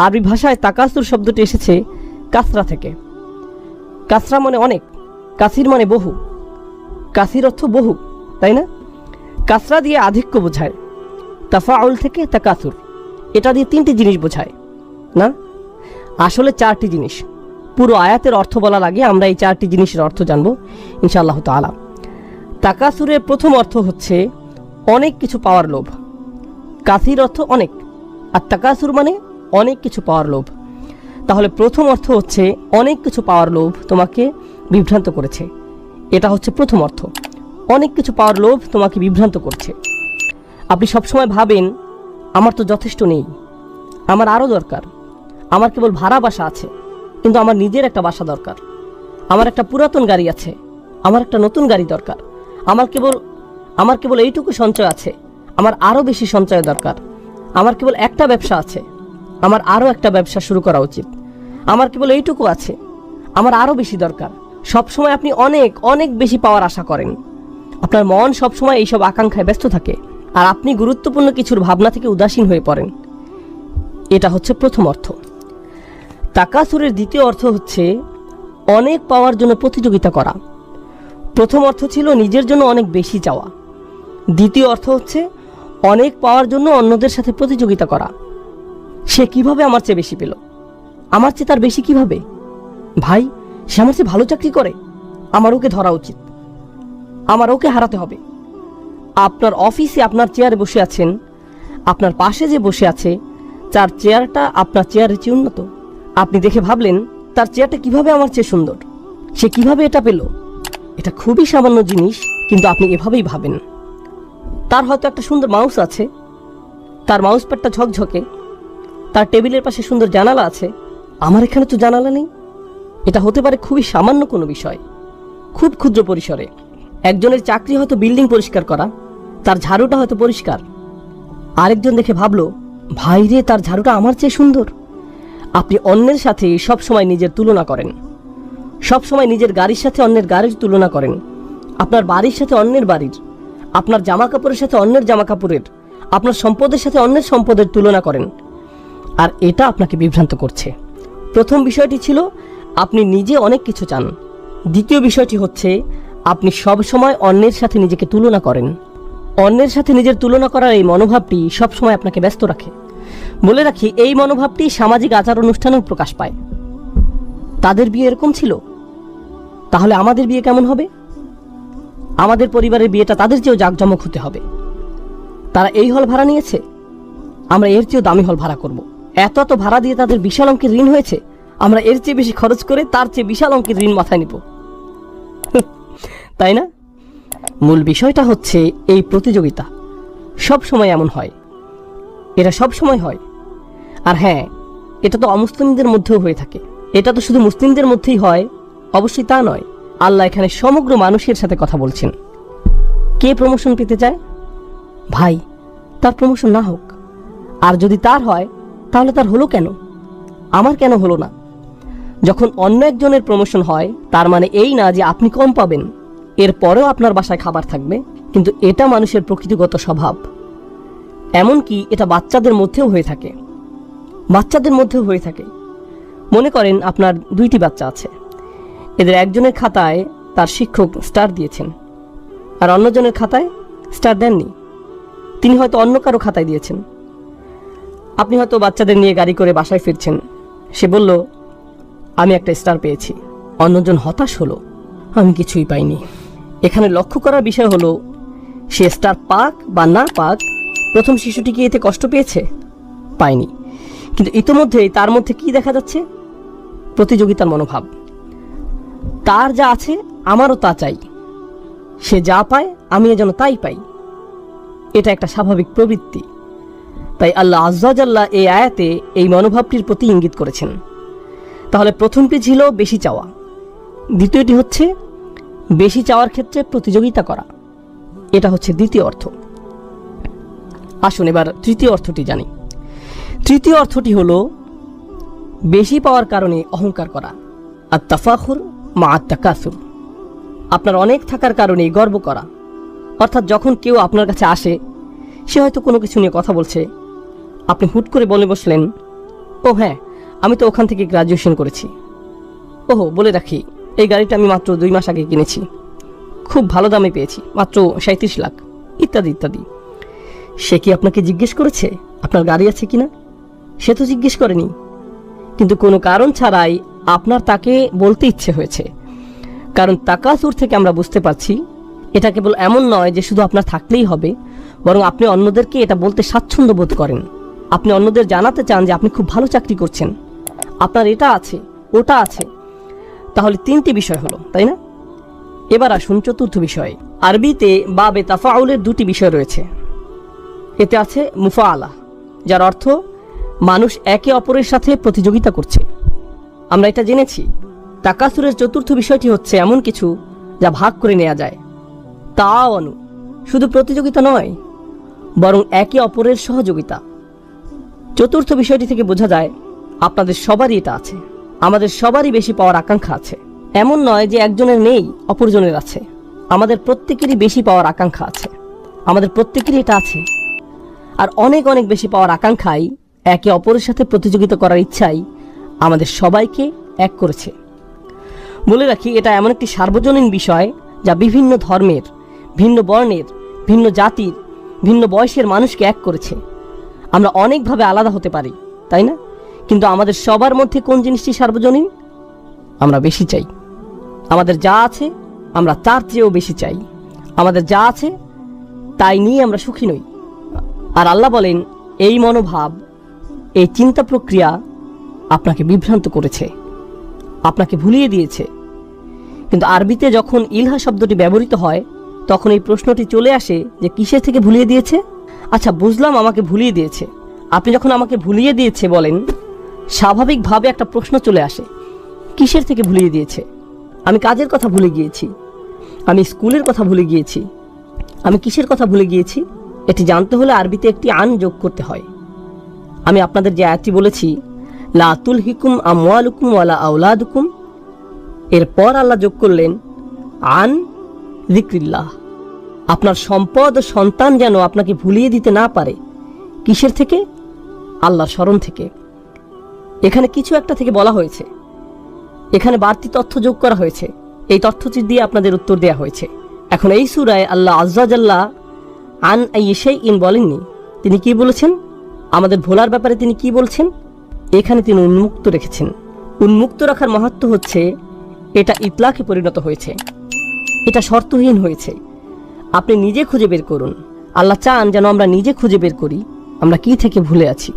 আরবি ভাষায় তাকাসুর শব্দটি এসেছে কাসরা থেকে। কাসরা মানে অনেক, কাসির মানে বহু, কাসির অর্থ বহু, তাই না? কাসরা দিয়ে আধিক্য বোঝায়। তাফাউল থেকে তাকাসুর, এটা দিয়ে তিনটি জিনিস বোঝায় না, আসলে চারটি জিনিস। পুরো আয়াতের অর্থ বলার আগে আমরা এই চারটি জিনিসের অর্থ জানবো ইনশাআল্লাহ তাআলা। তাকাসুরের প্রথম অর্থ হচ্ছে অনেক কিছু পাওয়ার লোভ। কাসির অর্থ অনেক, আর তাকাসুর মানে অনেক কিছু পাওয়ার লোভ। তাহলে প্রথম অর্থ হচ্ছে অনেক কিছু পাওয়ার লোভ তোমাকে বিভ্রান্ত করেছে, এটা হচ্ছে প্রথম অর্থ। অনেক কিছু পাওয়ার লোভ তোমাকে বিভ্রান্ত করছে। আপনি সবসময় ভাবেন আমার তো যথেষ্ট নেই, আমার আরও দরকার, আমার কেবল ভাড়া বাসা আছে, কিন্তু আমার নিজের একটা বাসা দরকার। আমার একটা পুরাতন গাড়ি আছে, আমার একটা নতুন গাড়ি দরকার। আমার কেবল এইটুকু সঞ্চয় আছে, আমার আরও বেশি সঞ্চয় দরকার। আমার কেবল একটা ব্যবসা আছে, আমার আরও একটা ব্যবসা শুরু করা উচিত। আমার কেবল এইটুকু আছে, আমার আরও বেশি দরকার। সবসময় আপনি অনেক অনেক বেশি পাওয়ার আশা করেন। আপনার মন সবসময় এইসব আকাঙ্ক্ষায় ব্যস্ত থাকে, আর আপনি গুরুত্বপূর্ণ কিছুর ভাবনা থেকে উদাসীন হয়ে পড়েন। এটা হচ্ছে প্রথম অর্থ। তাকাসুরের দ্বিতীয় অর্থ হচ্ছে অনেক পাওয়ার জন্য প্রতিযোগিতা করা। প্রথম অর্থ ছিল নিজের জন্য অনেক বেশি চাওয়া। দ্বিতীয় অর্থ হচ্ছে অনেক পাওয়ার জন্য অন্যদের সাথে প্রতিযোগিতা করা। সে কিভাবে আমার চেয়ে বেশি পেল, আমার চেয়ে তার বেশি কিভাবে? ভাই, সে আমার চেয়ে ভালো চাকরি করে, আমার ওকে ধরা উচিত, আমার ওকে হারাতে হবে। আপনার অফিসে আপনার চেয়ারে বসে আছেন, আপনার পাশে যে বসে আছে তার চেয়ারটা আপনার চেয়ারের চেয়ে উন্নত। আপনি দেখে ভাবলেন তার চেয়ারটা কিভাবে আমার চেয়ে সুন্দর, সে কিভাবে এটা পেল। এটা খুবই সামান্য জিনিস, কিন্তু আপনি এভাবেই ভাবেন। তার হয়তো একটা সুন্দর মাউস আছে, তার মাউস প্যাডটা ঝকঝকে, তার টেবিলের পাশে সুন্দর জানালা আছে, আমার এখানে তো জানালা নেই। এটা হতে পারে খুবই সামান্য কোনো বিষয়, খুব ক্ষুদ্র পরিসরে। একজনের চাকরি হয়তো বিল্ডিং পরিষ্কার করা, তার ঝাড়ুটা হয়তো পরিষ্কার। আরেকজন দেখে ভাবলো, ভাই রে, তার ঝাড়ুটা আমার চেয়ে সুন্দর। আপনি অন্যের সাথে সব সময় নিজের তুলনা করেন, সব সময় নিজের গাড়ির সাথে অন্যের গাড়ির তুলনা করেন, আপনার বাড়ির সাথে অন্যের বাড়ির, আপনার জামা কাপড়ের সাথে অন্যের জামা কাপড়ের, আপনার সম্পদের সাথে অন্যের সম্পদের তুলনা করেন। আর এটা আপনাকে বিভ্রান্ত করছে। প্রথম বিষয়টি ছিল আপনি নিজে অনেক কিছু চান। দ্বিতীয় বিষয়টি হচ্ছে আপনি সব সময় অন্যের সাথে নিজেকে তুলনা করেন। অন্যের সাথে নিজের তুলনা করার এই মনোভাবটি সবসময় আপনাকে ব্যস্ত রাখে। বলে রাখি, এই মনোভাবটি সামাজিক আচার অনুষ্ঠানেও প্রকাশ পায়। তাদের বিয়ে এরকম ছিল, তাহলে আমাদের বিয়ে কেমন হবে? আমাদের পরিবারের বিয়েটা তাদের চেয়েও জাঁকজমক হতে হবে। তারা এই হল ভাড়া নিয়েছে, আমরা এর চেয়েও দামি হল ভাড়া করব। এত ভাড়া দিয়ে তাদের বিশাল অঙ্কের ঋণ হয়েছে, আমরা এর চেয়ে বেশি খরচ করে তার চেয়ে বিশাল অঙ্কের ঋণ মাথায় নিব। তাই না? মূল বিষয়টা হচ্ছে এই প্রতিযোগিতা সব সময় এমন হয়, এটা সব সময় হয়। আর হ্যাঁ, এটা তো অমুসলিমদের মধ্যেও হয়ে থাকে। এটা তো শুধু মুসলিমদের মধ্যেই হয় অবশ্যই তা নয়। আল্লাহ এখানে সমগ্র মানুষের সাথে কথা বলছেন। কে প্রমোশন পেতে চায়? ভাই, তার প্রমোশন না হোক, আর যদি তার হয় তাহলে তার হলো কেন, আমার কেন হলো না? যখন অন্য একজনের প্রমোশন হয় তার মানে এই না যে আপনি কম পাবেন, এরপরেও আপনার বাসায় খাবার থাকবে। কিন্তু এটা মানুষের প্রকৃতিগত স্বভাব। এমনকি এটা বাচ্চাদের মধ্যেও হয়ে থাকে, বাচ্চাদের মধ্যেও হয়ে থাকে। মনে করেন আপনার 2টি বাচ্চা আছে, এদের একজনের খাতায় তার শিক্ষক স্টার দিয়েছেন, আর অন্যজনের খাতায় স্টার দেননি। তিনি হয়তো অন্য কারো খাতায় দিয়েছেন। আপনি হয়তো বাচ্চাদের নিয়ে গাড়ি করে বাসায় ফিরছেন, সে বলল আমি একটা স্টার পেয়েছি। অন্যজন হতাশ হলো, আমি কিছুই পাইনি। এখানে লক্ষ্য করার বিষয় হলো, সে স্টার পাক বা না পাক, প্রথম শিশুটি কি এতে কষ্ট পেয়েছে? পায়নি। কিন্তু ইতোমধ্যেই তার মধ্যে কি দেখা যাচ্ছে? প্রতিযোগিতার মনোভাব। তার যা আছে আমারও তা চাই, সে যা পায় আমি যেন তাই পাই। এটা একটা স্বাভাবিক প্রবৃত্তি। তাই আল্লাহ আজ্জা জাল্লা এই আয়াতে এই মনোভাবটির প্রতি ইঙ্গিত করেছেন। তাহলে প্রথমটি ছিল বেশি চাওয়া, দ্বিতীয়টি হচ্ছে বেশি চাওয়ার ক্ষেত্রে প্রতিযোগিতা করা। এটা হচ্ছে দ্বিতীয় অর্থ। আসুন এবার তৃতীয় অর্থটি জানি। তৃতীয় অর্থটি হলো বেশি পাওয়ার কারণে অহংকার করা, আর তাফাখুর মা তাকাসুর। আপনার অনেক থাকার কারণে গর্ব করা। অর্থাৎ যখন কেউ আপনার কাছে আসে, সে হয়তো কোনো কিছু নিয়ে কথা বলছে, আপনি হুট করে বলে বসলেন ও হ্যাঁ, আমি তো ওখান থেকে গ্রাজুয়েশন করেছি। ওহো, বলে রাখি, এই গাড়িটা আমি মাত্র 2 মাস আগে কিনেছি, খুব ভালো দামে পেয়েছি, মাত্র 37 লাখ, ইত্যাদি ইত্যাদি। সে কি আপনাকে জিজ্ঞেস করেছে আপনার গাড়ি আছে কিনা? সে তো জিজ্ঞেস করেনি, কিন্তু কোনো কারণ ছাড়াই আপনার তাকে বলতে ইচ্ছে হয়েছে। কারণ তাকাসুর থেকে আমরা বুঝতে পারছি এটা কেবল এমন নয় যে শুধু আপনার থাকলেই হবে, বরং আপনি অন্যদেরকে এটা বলতে স্বাচ্ছন্দ্য বোধ করেন। আপনি অন্যদের জানাতে চান যে আপনি খুব ভালো চাকরি করছেন, আপনার এটা আছে, ওটা আছে। তাহলে 3টি বিষয় হলো, তাই না? এবার আসুন 4র্থ বিষয়ে। আরবিতে বাবে তাফাউলের 2টি বিষয় রয়েছে। এতে আছে মুফাআলা, যার অর্থ মানুষ একে অপরের সাথে প্রতিযোগিতা করছে। আমরা এটা জেনেছি। তাকাসুরের 4র্থ বিষয়টি হচ্ছে এমন কিছু যা ভাগ করে নেওয়া যায়। তাআওয়ানু, শুধু প্রতিযোগিতা নয়, বরং একে অপরের সহযোগিতা। 4র্থ বিষয়টি থেকে বোঝা যায় আপনাদের সবারই এটা আছে। আমাদের সবারই বেশি পাওয়ার আকাঙ্ক্ষা আছে। এমন নয় যে একজনের নেই অপরজনের আছে, আমাদের প্রত্যেকেরই বেশি পাওয়ার আকাঙ্ক্ষা আছে। আমাদের প্রত্যেকেরই এটা আছে। আর অনেক অনেক বেশি পাওয়ার আকাঙ্ক্ষাই, একে অপরের সাথে প্রতিযোগিতা করার ইচ্ছাই আমাদের সবাইকে এক করেছে। বলে রাখি, এটা এমন একটি সার্বজনীন বিষয় যা বিভিন্ন ধর্মের, ভিন্ন বর্ণের, ভিন্ন জাতির, ভিন্ন বয়সের মানুষকে এক করেছে। আমরা অনেকভাবে আলাদা হতে পারি, তাই না? কিন্তু আমাদের সবার মধ্যে কোন জিনিসটি সার্বজনীন? আমরা বেশি চাই। আমাদের যা আছে আমরা তার চেয়েও বেশি চাই। আমাদের যা আছে তাই নিয়ে আমরা সুখী নই। আর আল্লাহ বলেন, এই মনোভাব, এই চিন্তা প্রক্রিয়া আপনাকে বিভ্রান্ত করেছে, আপনাকে ভুলিয়ে দিয়েছে। কিন্তু আরবিতে যখন ইলহা শব্দটি ব্যবহৃত হয়, তখন এই প্রশ্নটি চলে আসে যে কিসের থেকে ভুলিয়ে দিয়েছে? আচ্ছা, বুঝলাম আমাকে ভুলিয়ে দিয়েছে। আপনি যখন আমাকে ভুলিয়ে দিয়েছে বলেন, স্বাভাবিকভাবে একটা প্রশ্ন চলে আসে, কিসের থেকে ভুলিয়ে দিয়েছে? আমি কাজের কথা ভুলে গিয়েছি, আমি স্কুলের কথা ভুলে গিয়েছি, আমি কিসের কথা ভুলে গিয়েছি? এটি জানতে হলে আরবিতে একটি আন যোগ করতে হয়। আমি আপনাদের যে আয়াতটি বলেছি, লা তুলহিকুম আমওয়ালুকুম ওয়ালা আওলাদুকুম, এরপর আল্লাহ যোগ করলেন আন যিকরিল্লাহ। আপনার সম্পদ ও সন্তান যেন আপনাকে ভুলিয়ে দিতে না পারে। কিসের থেকে? আল্লাহর স্মরণ থেকে। এখানে কিছু একটা থেকে বলা হয়েছে, এখানে বাড়তি তথ্য যোগ করা হয়েছে। এই তথ্যটি দিয়ে আপনাদের উত্তর দেওয়া হয়েছে। এখন এই সূরায় আল্লাহ আযজা জাল্লা আন আইশাইইন বলেননি। তিনি কি বলেছেন? আমাদের ভোলার ব্যাপারে তিনি কি বলছেন? এখানে তিনি উন্মুক্ত রেখেছেন। উন্মুক্ত রাখার মাহাত্ম্য হচ্ছে এটা ইতলাকে পরিণত হয়েছে, এটা শর্তহীন হয়েছে। আপনি নিজে খুঁজে বের করুন। আল্লাহ চান যেন আমরা নিজে খুঁজে বের করি আমরা কি থেকে ভুলে আছি।